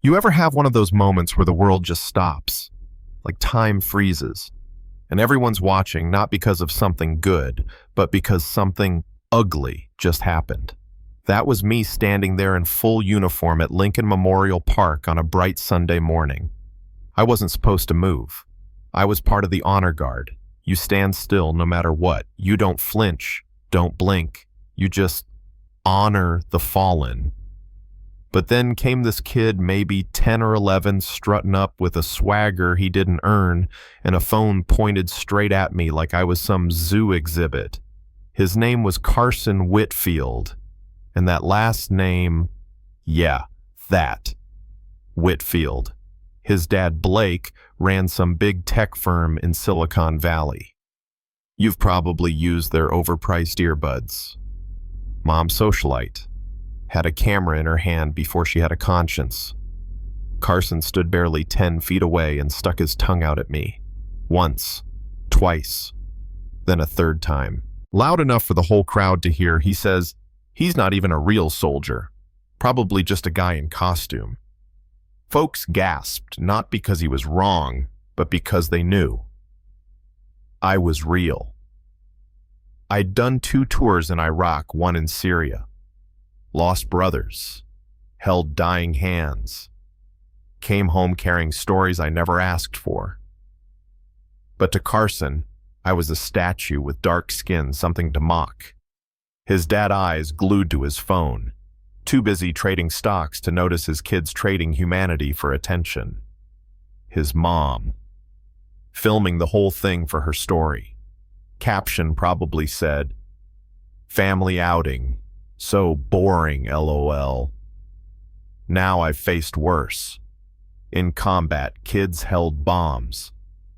You ever have one of those moments where the world just stops, like time freezes, and everyone's watching not because of something good, but because something ugly just happened? That was me standing there in full uniform at Lincoln Memorial Park on a bright Sunday morning. I wasn't supposed to move. I was part of the honor guard. You stand still no matter what. You don't flinch, don't blink. You just honor the fallen. But then came this kid, maybe 10 or 11, strutting up with a swagger he didn't earn and a phone pointed straight at me like I was some zoo exhibit. His name was Carson Whitfield. And that last name, yeah, that, Whitfield. His dad, Blake, ran some big tech firm in Silicon Valley. You've probably used their overpriced earbuds. Mom, socialite, had a camera in her hand before she had a conscience. Carson stood barely 10 feet away and stuck his tongue out at me. Once, twice, then a third time. Loud enough for the whole crowd to hear, he says, "He's not even a real soldier. Probably just a guy in costume." Folks gasped, not because he was wrong, but because they knew. I was real. I'd done 2 tours in Iraq, one in Syria. Lost brothers, held dying hands, came home carrying stories I never asked for. But to Carson, I was a statue with dark skin, something to mock. His dad eyes glued to his phone, too busy trading stocks to notice his kids trading humanity for attention. His mom, filming the whole thing for her story. Caption probably said, "Family outing. So boring, LOL." Now I've faced worse. In combat, kids held bombs.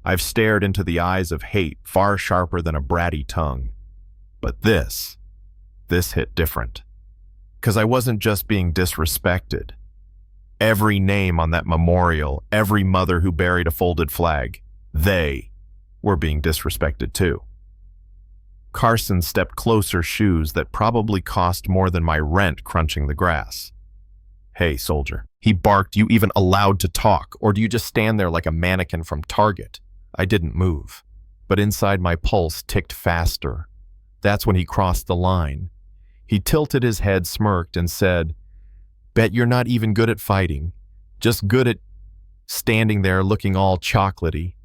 I've stared into the eyes of hate far sharper than a bratty tongue. But this hit different. 'Cause I wasn't just being disrespected. Every name on that memorial, every mother who buried a folded flag, they were being disrespected too. Carson stepped closer, shoes that probably cost more than my rent crunching the grass. "Hey, soldier," he barked, "you even allowed to talk, or do you just stand there like a mannequin from Target?" I didn't move, but inside my pulse ticked faster. That's when he crossed the line. He tilted his head, smirked, and said, "Bet you're not even good at fighting, just good at standing there looking all chocolatey."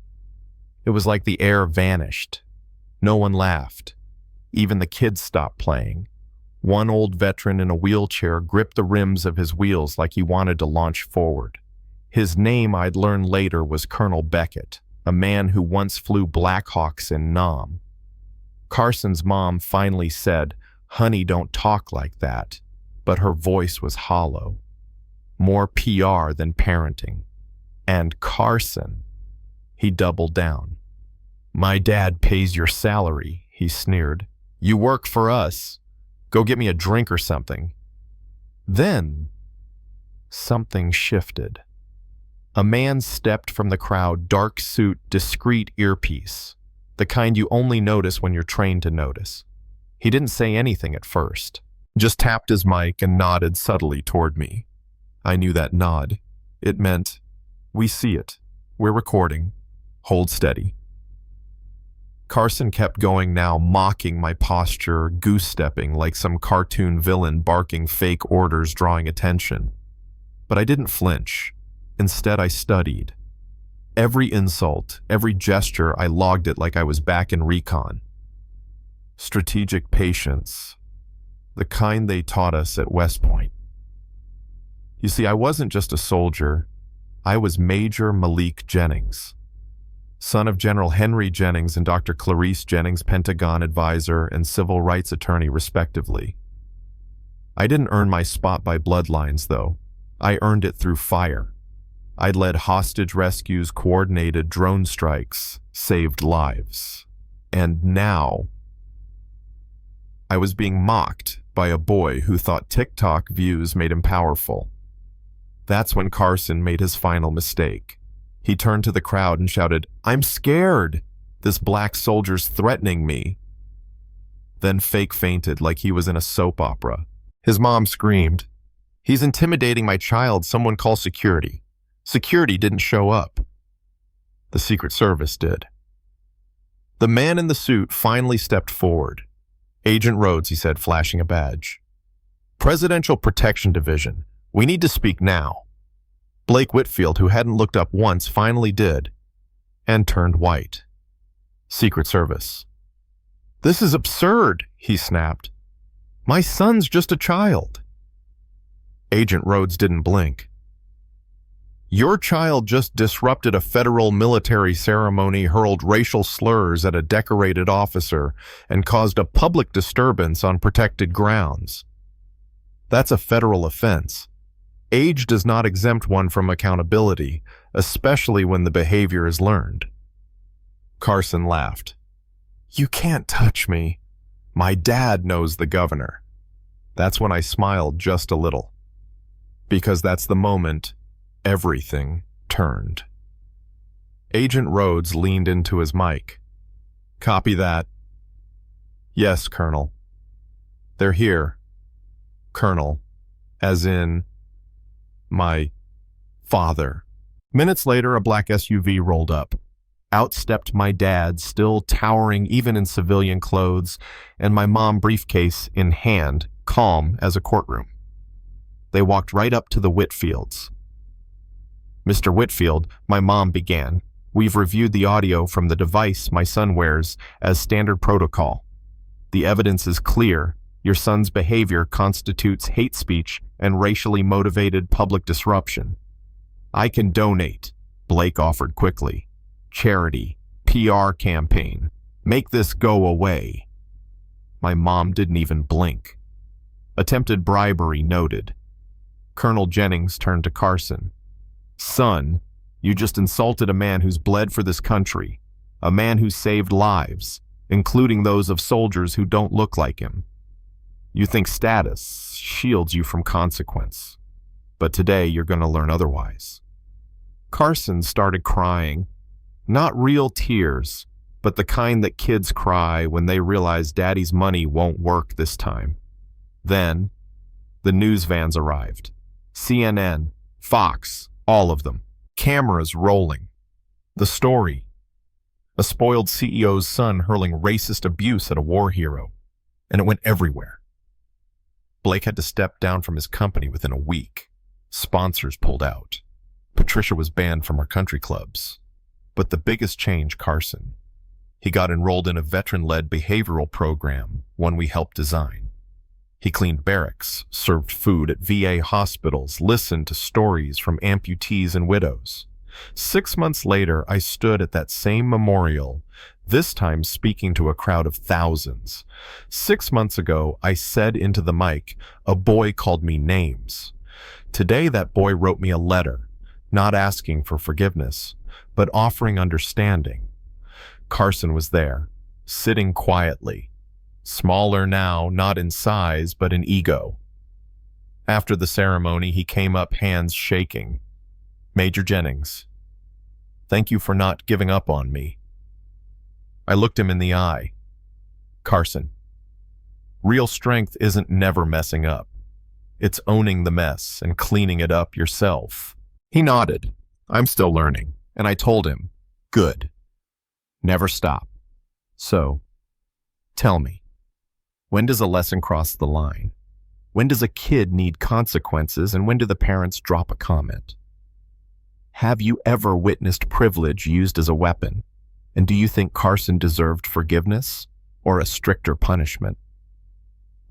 It was like the air vanished. No one laughed. Even the kids stopped playing. One old veteran in a wheelchair gripped the rims of his wheels like he wanted to launch forward. His name, I'd learn later, was Colonel Beckett, a man who once flew Blackhawks in Nam. Carson's mom finally said, "Honey, don't talk like that," but her voice was hollow. More PR than parenting. And Carson, he doubled down. "My dad pays your salary," he sneered. "You work for us. Go get me a drink or something." Then, something shifted. A man stepped from the crowd, dark suit, discreet earpiece, the kind you only notice when you're trained to notice. He didn't say anything at first, just tapped his mic and nodded subtly toward me. I knew that nod. It meant, "We see it. We're recording. Hold steady." Carson kept going now, mocking my posture, goose-stepping like some cartoon villain barking fake orders, drawing attention. But I didn't flinch. Instead, I studied. Every insult, every gesture, I logged it like I was back in recon. Strategic patience, the kind they taught us at West Point. You see, I wasn't just a soldier. I was Major Malik Jennings, son of General Henry Jennings and Dr. Clarice Jennings, Pentagon advisor and civil rights attorney, respectively. I didn't earn my spot by bloodlines, though. I earned it through fire. I'd led hostage rescues, coordinated drone strikes, saved lives. And now, I was being mocked by a boy who thought TikTok views made him powerful. That's when Carson made his final mistake. He turned to the crowd and shouted, "I'm scared! This black soldier's threatening me." Then fake fainted like he was in a soap opera. His mom screamed, He's intimidating my child. Someone call security. Security didn't show up. The Secret Service did. The man in the suit finally stepped forward. Agent Rhodes, he said, flashing a badge. Presidential Protection Division. We need to speak now. Blake Whitfield, who hadn't looked up once, finally did, and turned white. Secret Service. This is absurd, he snapped. My son's just a child. Agent Rhodes didn't blink. Your child just disrupted a federal military ceremony, hurled racial slurs at a decorated officer, and caused a public disturbance on protected grounds. That's a federal offense. Age does not exempt one from accountability, especially when the behavior is learned. Carson laughed. You can't touch me. My dad knows the governor. That's when I smiled just a little. Because that's the moment everything turned. Agent Rhodes leaned into his mic. Copy that. Yes, Colonel. They're here. Colonel, as in my father. Minutes later, a black SUV rolled up. Out stepped my dad, still towering even in civilian clothes, and my mom, briefcase in hand, calm as a courtroom. They walked right up to the Whitfields. Mr. Whitfield, my mom began, we've reviewed the audio from the device my son wears as standard protocol. The evidence is clear. Your son's behavior constitutes hate speech and racially motivated public disruption. I can donate, Blake offered quickly. Charity, PR campaign. Make this go away. My mom didn't even blink. Attempted bribery noted. Colonel Jennings turned to Carson. Son, you just insulted a man who's bled for this country, a man who saved lives, including those of soldiers who don't look like him. You think status shields you from consequence, but today you're going to learn otherwise. Carson started crying, not real tears, but the kind that kids cry when they realize daddy's money won't work this time. Then, the news vans arrived. CNN, Fox, all of them. Cameras rolling. The story. A spoiled CEO's son hurling racist abuse at a war hero. And it went everywhere. Blake had to step down from his company within a week. Sponsors pulled out. Patricia was banned from her country clubs. But the biggest change, Carson. He got enrolled in a veteran-led behavioral program, one we helped design. He cleaned barracks, served food at VA hospitals, listened to stories from amputees and widows. 6 months later, I stood at that same memorial, this time speaking to a crowd of thousands. 6 months ago, I said into the mic, a boy called me names. Today, that boy wrote me a letter, not asking for forgiveness, but offering understanding. Carson was there, sitting quietly. Smaller now, not in size, but in ego. After the ceremony, he came up, hands shaking. Major Jennings, thank you for not giving up on me. I looked him in the eye. Carson, real strength isn't never messing up. It's owning the mess and cleaning it up yourself. He nodded. I'm still learning. And I told him, good. Never stop. So, tell me, when does a lesson cross the line? When does a kid need consequences, and when do the parents drop a comment? Have you ever witnessed privilege used as a weapon? And do you think Carson deserved forgiveness or a stricter punishment?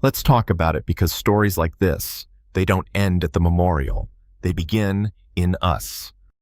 Let's talk about it, because stories like this, they don't end at the memorial. They begin in us.